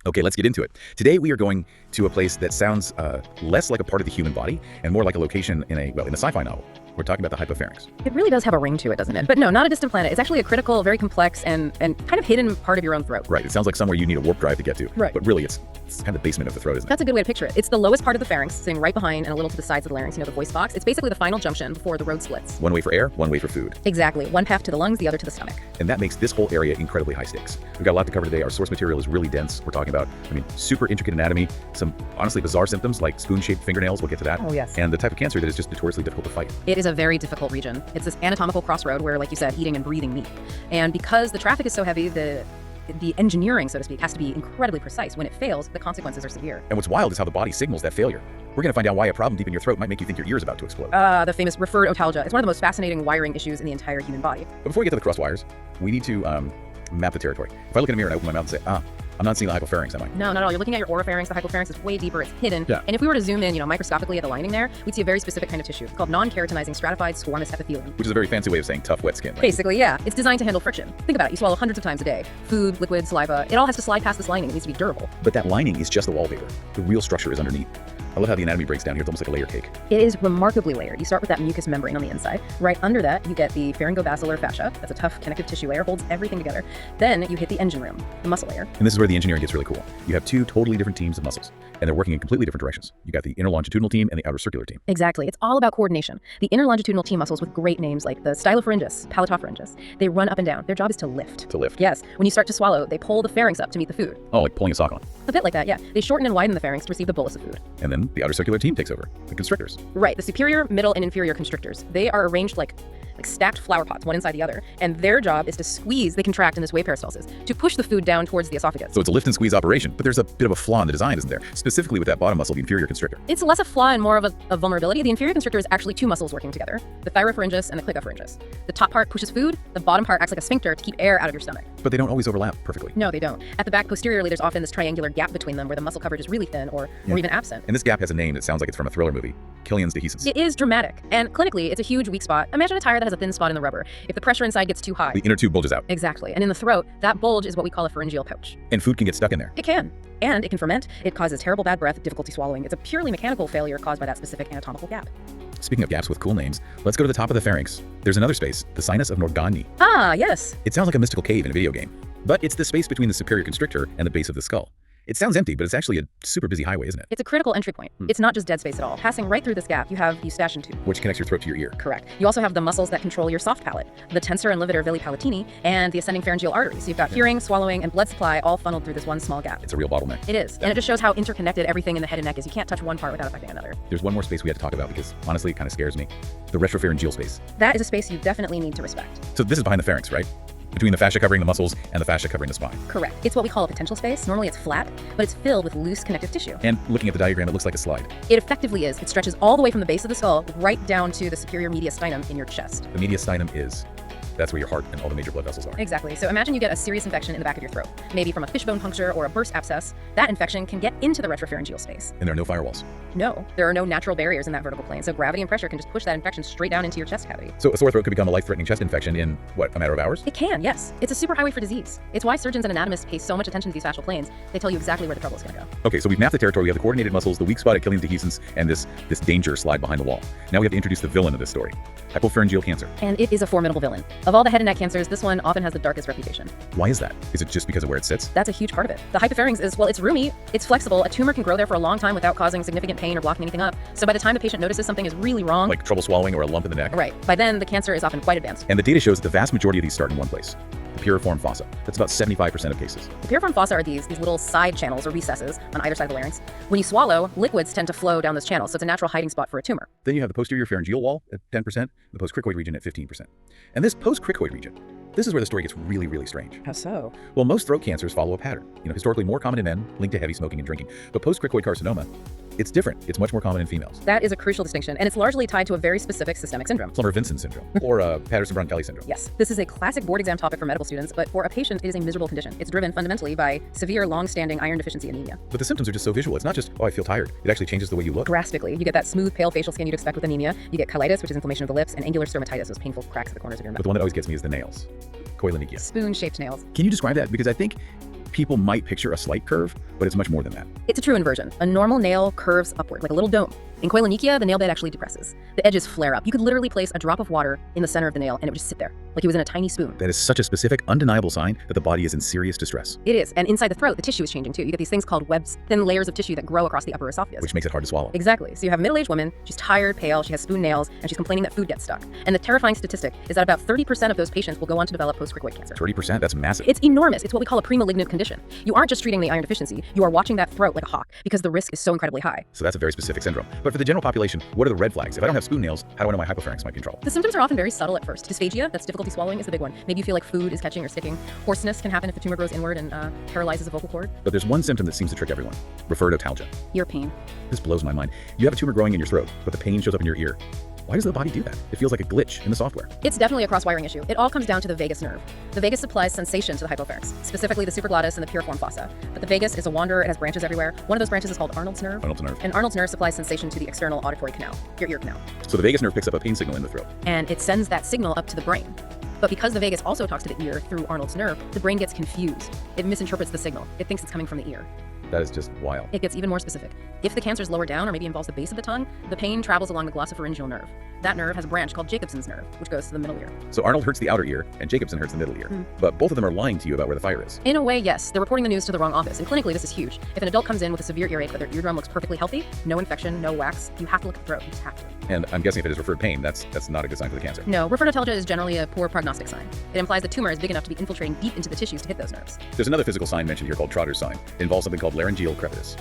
Okay, let's get into it. Today we are going to a place that sounds less like a part of the human body and more like a location in a sci-fi novel. We're talking about the hypopharynx. It really does have a ring to it, doesn't it? But no, not a distant planet. It's actually a critical, very complex, and kind of hidden part of your own throat. Right. It sounds like somewhere you need a warp drive to get to. Right. But really, it's kind of the basement of the throat, isn't it? That's a good way to picture it. It's the lowest part of the pharynx, sitting right behind and a little to the sides of the larynx, the voice box. It's basically the final junction before the road splits. One way for air, one way for food. Exactly. One path to the lungs, the other to the stomach. And that makes this whole area incredibly high stakes. We've got a lot to cover today. Our source material is really dense. We're talking about, super intricate anatomy, some honestly bizarre symptoms like spoon-shaped fingernails. We'll get to that. Oh, yes. And the type of cancer that is just notoriously difficult to fight. It is a very difficult region. It's this anatomical crossroad where, like you said, eating and breathing meet. And because the traffic is so heavy, the engineering, so to speak, has to be incredibly precise. When it fails, the consequences are severe. And what's wild is how the body signals that failure. We're going to find out why a problem deep in your throat might make you think your ear is about to explode. The famous referred otalgia. It's one of the most fascinating wiring issues in the entire human body. But before we get to the cross wires, we need to map the territory. If I look in a mirror and I open my mouth and say, I'm not seeing the hypopharynx, am I? No, not at all. You're looking at your oropharynx. The hypopharynx is way deeper. It's hidden. Yeah. And if we were to zoom in, microscopically at the lining there, we'd see a very specific kind of tissue. It's called non-keratinizing stratified squamous epithelium. Which is a very fancy way of saying tough, wet skin. Right? Basically, yeah. It's designed to handle friction. Think about it. You swallow hundreds of times a day. Food, liquid, saliva. It all has to slide past this lining. It needs to be durable. But that lining is just the wallpaper. The real structure is underneath. I love how the anatomy breaks down here. It's almost like a layer cake. It is remarkably layered. You start with that mucous membrane on the inside. Right under that, you get the pharyngobasilar fascia. That's a tough connective tissue layer, holds everything together. Then you hit the engine room, the muscle layer. And this is where the engineering gets really cool. You have two totally different teams of muscles, and they're working in completely different directions. You got the inner longitudinal team and the outer circular team. Exactly. It's all about coordination. The inner longitudinal team muscles with great names like the stylopharyngeus, palatopharyngeus, they run up and down. Their job is to lift. To lift. Yes. When you start to swallow, they pull the pharynx up to meet the food. Oh, like pulling a sock on. A bit like that, yeah. They shorten and widen the pharynx to receive the bolus of food. And then the outer circular team takes over, the constrictors. Right. The superior, middle, and inferior constrictors. They are arranged like stacked flower pots, one inside the other. And their job is to squeeze, they contract in this way peristalsis, to push the food down towards the esophagus. So it's a lift and squeeze operation, but there's a bit of a flaw in the design, isn't there? Specifically with that bottom muscle, the inferior constrictor. It's less a flaw and more of a vulnerability. The inferior constrictor is actually two muscles working together, the thyropharyngeus and the clicopharyngeus. The top part pushes food, the bottom part acts like a sphincter to keep air out of your stomach. But they don't always overlap perfectly. No, they don't. At the back posteriorly, there's often this triangular gap between them where the muscle coverage is really thin or even absent. And this gap has a name that sounds like it's from a thriller movie, Killian's dehiscence. It is dramatic. And clinically, it's a huge weak spot. Imagine a tire that has a thin spot in the rubber. If the pressure inside gets too high, the inner tube bulges out. Exactly. And in the throat, that bulge is what we call a pharyngeal pouch. And food can get stuck in there. It can. And it can ferment. It causes terrible bad breath, difficulty swallowing. It's a purely mechanical failure caused by that specific anatomical gap. Speaking of gaps with cool names, let's go to the top of the pharynx. There's another space, the sinus of Norgani. Ah, yes. It sounds like a mystical cave in a video game, but it's the space between the superior constrictor and the base of the skull. It sounds empty, but it's actually a super busy highway, isn't it? It's a critical entry point. It's not just dead space at all. Passing right through this gap, you have the eustachian tube, which connects your throat to your ear. Correct. You also have the muscles that control your soft palate, the tensor and levator villi palatini, and the ascending pharyngeal artery. So you've got hearing, swallowing, and blood supply all funneled through this one small gap. It's a real bottleneck. It is. And it just shows how interconnected everything in the head and neck is. You can't touch one part without affecting another. There's one more space we have to talk about because honestly, it kind of scares me. The retropharyngeal space. That is a space you definitely need to respect. So this is behind the pharynx, right? Between the fascia covering the muscles and the fascia covering the spine. Correct. It's what we call a potential space. Normally it's flat, but it's filled with loose connective tissue. And looking at the diagram, it looks like a slide. It effectively is. It stretches all the way from the base of the skull right down to the superior mediastinum in your chest. The mediastinum that's where your heart and all the major blood vessels are. Exactly. So imagine you get a serious infection in the back of your throat, maybe from a fishbone puncture or a burst abscess. That infection can get into the retropharyngeal space. And there are no firewalls. No, there are no natural barriers in that vertical plane. So gravity and pressure can just push that infection straight down into your chest cavity. So a sore throat could become a life-threatening chest infection in, a matter of hours? It can, yes. It's a superhighway for disease. It's why surgeons and anatomists pay so much attention to these fascial planes. They tell you exactly where the trouble is going to go. Okay, so we've mapped the territory. We have the coordinated muscles, the weak spot at Killian's dehiscence, and this danger slide behind the wall. Now we have to introduce the villain of this story, hypopharyngeal cancer. And it is a formidable villain. Of all the head and neck cancers, this one often has the darkest reputation. Why is that? Is it just because of where it sits? That's a huge part of it. The hypopharynx is, it's roomy, it's flexible. A tumor can grow there for a long time without causing significant pain or blocking anything up. So by the time the patient notices something is really wrong, like trouble swallowing or a lump in the neck. Right. By then, the cancer is often quite advanced. And the data shows that the vast majority of these start in one place, the piriform fossa. That's about 75% of cases. The piriform fossa are these little side channels or recesses on either side of the larynx. When you swallow, liquids tend to flow down those channels, so it's a natural hiding spot for a tumor. Then you have the posterior pharyngeal wall at 10%, the postcricoid region at 15%. And this postcricoid region, this is where the story gets really, really strange. How so? Well, most throat cancers follow a pattern. Historically more common in men, linked to heavy smoking and drinking. But postcricoid carcinoma, it's different. It's much more common in females. That is a crucial distinction, and it's largely tied to a very specific systemic syndrome. Plummer-Vinson syndrome, or Patterson-Brown-Kelly syndrome. Yes. This is a classic board exam topic for medical students, but for a patient, it is a miserable condition. It's driven fundamentally by severe, long-standing iron deficiency anemia. But the symptoms are just so visual. It's not just, I feel tired. It actually changes the way you look. Drastically. You get that smooth, pale facial skin you'd expect with anemia. You get cheilitis, which is inflammation of the lips, and angular stomatitis, those painful cracks at the corners of your mouth. But the one that always gets me is the nails. Koilonychia. Spoon-shaped nails. Can you describe that? Because I think people might picture a slight curve, but it's much more than that. It's a true inversion. A normal nail curves upward, like a little dome. In koilonychia, the nail bed actually depresses. The edges flare up. You could literally place a drop of water in the center of the nail and it would just sit there, like it was in a tiny spoon. That is such a specific, undeniable sign that the body is in serious distress, It is. And inside the throat, the tissue is changing too. You get these things called webs, thin layers of tissue that grow across the upper esophagus. which makes it hard to swallow. Exactly. So you have a middle-aged woman, she's tired, pale, she has spoon nails, and she's complaining that food gets stuck. And the terrifying statistic is that about 30% of those patients will go on to develop post-cricoid cancer. 30%? That's massive. It's enormous. It's what we call a pre-malignant condition. You aren't just treating the iron deficiency, you are watching that throat like a hawk because the risk is so incredibly high. So that's a very specific syndrome. But for the general population, what are the red flags? If I don't have spoon nails, how do I know my hypopharynx might be in trouble? The symptoms are often very subtle at first. Dysphagia, that's difficulty swallowing, is the big one. Maybe you feel like food is catching or sticking. Hoarseness can happen if the tumor grows inward and paralyzes the vocal cord. But there's one symptom that seems to trick everyone: refertotalgia. Ear pain. This blows my mind. You have a tumor growing in your throat, but the pain shows up in your ear. Why does the body do that? It feels like a glitch in the software. It's definitely a cross-wiring issue. It all comes down to the vagus nerve. The vagus supplies sensation to the hypopharynx, specifically the supraglottis and the piriform fossa. But the vagus is a wanderer, it has branches everywhere. One of those branches is called Arnold's nerve. Arnold's nerve. And Arnold's nerve supplies sensation to the external auditory canal, your ear canal. So the vagus nerve picks up a pain signal in the throat. And it sends that signal up to the brain. But because the vagus also talks to the ear through Arnold's nerve, the brain gets confused. It misinterprets the signal. It thinks it's coming from the ear. That is just wild. It gets even more specific. If the cancer is lower down or maybe involves the base of the tongue, the pain travels along the glossopharyngeal nerve. That nerve has a branch called Jacobson's nerve, which goes to the middle ear. So Arnold hurts the outer ear, and Jacobson hurts the middle ear. But both of them are lying to you about where the fire is. In a way, yes. They're reporting the news to the wrong office. And clinically, this is huge. If an adult comes in with a severe earache but their eardrum looks perfectly healthy, no infection, no wax, you have to look at the throat. You just have to. And I'm guessing if it is referred pain, that's not a good sign for the cancer. No, refertotalgia is generally a poor prognostic sign. It implies the tumor is big enough to be infiltrating deep into the tissues to hit those nerves. There's another physical sign mentioned here called Trotter's sign. It involves something called laryngeal crepitus.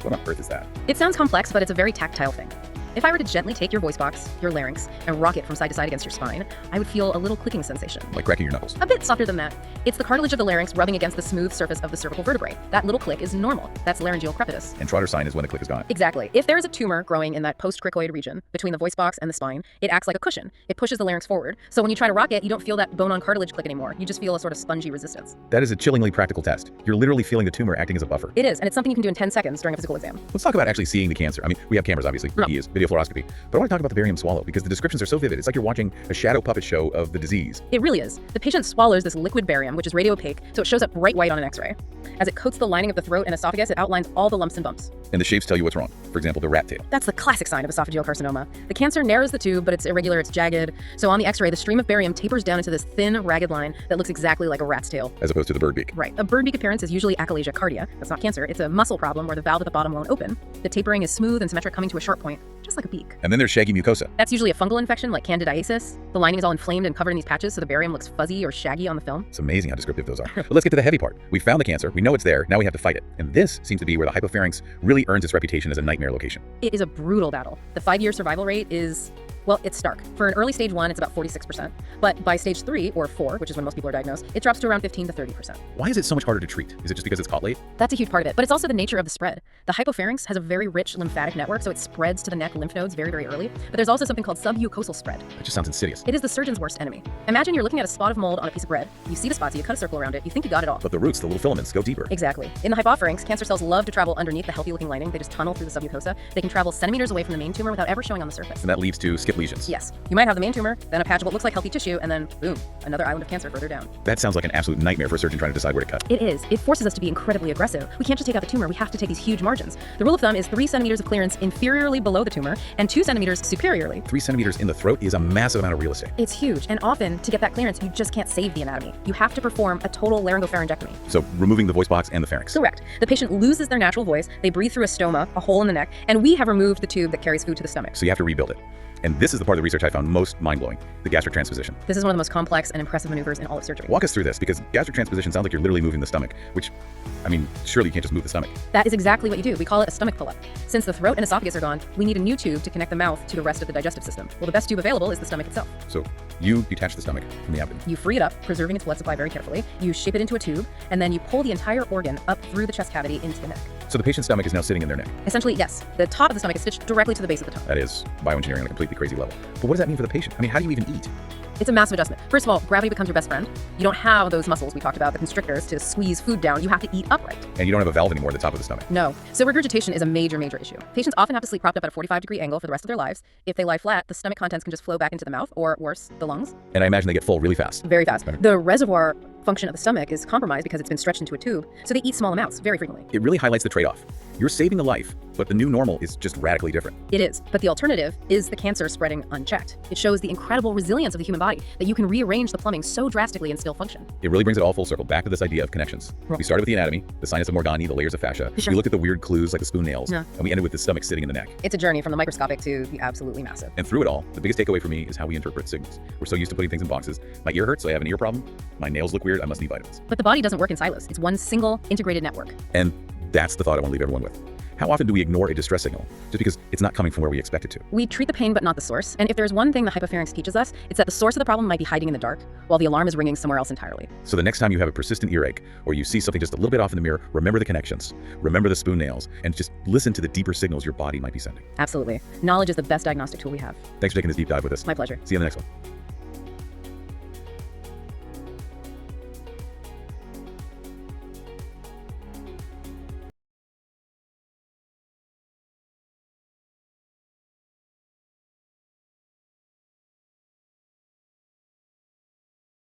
What on earth is that? It sounds complex, but it's a very tactile thing. If I were to gently take your voice box, your larynx, and rock it from side to side against your spine, I would feel a little clicking sensation. Like cracking your knuckles. A bit softer than that. It's the cartilage of the larynx rubbing against the smooth surface of the cervical vertebrae. That little click is normal. That's laryngeal crepitus. And Trotter's sign is when the click is gone. Exactly. If there is a tumor growing in that post-cricoid region between the voice box and the spine, it acts like a cushion. It pushes the larynx forward. So when you try to rock it, you don't feel that bone on cartilage click anymore. You just feel a sort of spongy resistance. That is a chillingly practical test. You're literally feeling the tumor acting as a buffer. It is, and it's something you can do in 10 seconds during a physical exam. Let's talk about actually seeing the cancer. I mean, we have cameras, obviously. No. VDs, video fluoroscopy. But I want to talk about the barium swallow because the descriptions are so vivid. It's like you're watching a shadow puppet show of the disease. It really is. The patient swallows this liquid barium, which is radiopaque, so it shows up bright white on an x-ray. As it coats the lining of the throat and esophagus, it outlines all the lumps and bumps. And the shapes tell you what's wrong. For example, the rat tail. That's the classic sign of esophageal carcinoma. The cancer narrows the tube, but it's irregular, it's jagged. So on the x-ray, the stream of barium tapers down into this thin, ragged line that looks exactly like a rat's tail. As opposed to the bird beak. Right. A bird beak appearance is usually achalasia cardia. That's not cancer. It's a muscle problem where the valve at the bottom won't open. The tapering is smooth and symmetric, coming to a sharp point, just like a beak. And then there's shaggy mucosa. That's usually a fungal infection like candidiasis. The lining is all inflamed and covered in these patches, so the barium looks fuzzy or shaggy on the film. It's amazing how descriptive those are. But let's get to the heavy part. We found the cancer. We know it's there. Now we have to fight it. And this seems to be where the hypopharynx really earns its reputation as a nightmare location. It is a brutal battle. The 5-year survival rate is, well, it's stark. For an early stage 1, it's about 46%. But by stage 3 or 4, which is when most people are diagnosed, it drops to around 15 to 30%. Why is it so much harder to treat? Is it just because it's caught late? That's a huge part of it, but it's also the nature of the spread. The hypopharynx has a very rich lymphatic network, so it spreads to the neck lymph nodes very, very early. But there's also something called submucosal spread. That just sounds insidious. It is the surgeon's worst enemy. Imagine you're looking at a spot of mold on a piece of bread. You see the spots, you cut a circle around it, you think you got it all. But the roots, the little filaments, go deeper. Exactly. In the hypopharynx, cancer cells love to travel underneath the healthy-looking lining. They just tunnel through the submucosa. They can travel centimeters away from the main tumor without ever showing on the surface. And that leads to skip lesions. Yes. You might have the main tumor, then a patch of what looks like healthy tissue, and then boom, another island of cancer further down. That sounds like an absolute nightmare for a surgeon trying to decide where to cut. It is. It forces us to be incredibly aggressive. We can't just take out the tumor, we have to take these huge margins. The rule of thumb is 3 centimeters of clearance inferiorly below the tumor and 2 centimeters superiorly. 3 centimeters in the throat is a massive amount of real estate. It's huge, and often, to get that clearance, you just can't save the anatomy. You have to perform a total laryngopharyngectomy. So removing the voice box and the pharynx. Correct. The patient loses their natural voice, they breathe through a stoma, a hole in the neck, and we have removed the tube that carries food to the stomach. So you have to rebuild it. And this is the part of the research I found most mind-blowing, the gastric transposition. This is one of the most complex and impressive maneuvers in all of surgery. Walk us through this, because gastric transposition sounds like you're literally moving the stomach, which, I mean, surely you can't just move the stomach. That is exactly what you do. We call it a stomach pull-up. Since the throat and esophagus are gone, we need a new tube to connect the mouth to the rest of the digestive system. Well, the best tube available is the stomach itself. So you detach the stomach from the abdomen. You free it up, preserving its blood supply very carefully. You shape it into a tube, and then you pull the entire organ up through the chest cavity into the neck. So the patient's stomach is now sitting in their neck. Essentially, yes. The top of the stomach is stitched directly to the base of the tongue. That is bioengineering on a completely crazy level. But what does that mean for the patient? I mean, how do you even eat? It's a massive adjustment. First of all, gravity becomes your best friend. You don't have those muscles we talked about, the constrictors, to squeeze food down. You have to eat upright. And you don't have a valve anymore at the top of the stomach. No. So regurgitation is a major issue. Patients often have to sleep propped up at a 45-degree angle for the rest of their lives. If they lie flat, the stomach contents can just flow back into the mouth, or worse, the lungs. And I imagine they get full really fast. Very fast. Okay. The reservoir function of the stomach is compromised because it's been stretched into a tube, so they eat small amounts very frequently. It really highlights the trade-off. You're saving a life, but the new normal is just radically different. It is, but the alternative is the cancer spreading unchecked. It shows the incredible resilience of the human body, that you can rearrange the plumbing so drastically and still function. It really brings it all full circle back to this idea of connections. We started with the anatomy, the sinus of Morgani, the layers of fascia. Sure. We looked at the weird clues like the spoon nails, Yeah. and we ended with the stomach sitting in the neck. It's a journey from the microscopic to the absolutely massive. And through it all, the biggest takeaway for me is how we interpret signals. We're so used to putting things in boxes. My ear hurts, so I have an ear problem. My nails look weird, I must need vitamins. But the body doesn't work in silos. It's one single integrated network. And that's the thought I want to leave everyone with. How often do we ignore a distress signal just because it's not coming from where we expect it to? We treat the pain but not the source. And if there's one thing the hypopharynx teaches us, it's that the source of the problem might be hiding in the dark, while the alarm is ringing somewhere else entirely. So the next time you have a persistent earache, or you see something just a little bit off in the mirror, remember the connections, remember the spoon nails, and just listen to the deeper signals your body might be sending. Absolutely. Knowledge is the best diagnostic tool we have. Thanks for taking this deep dive with us. My pleasure. See you in the next one.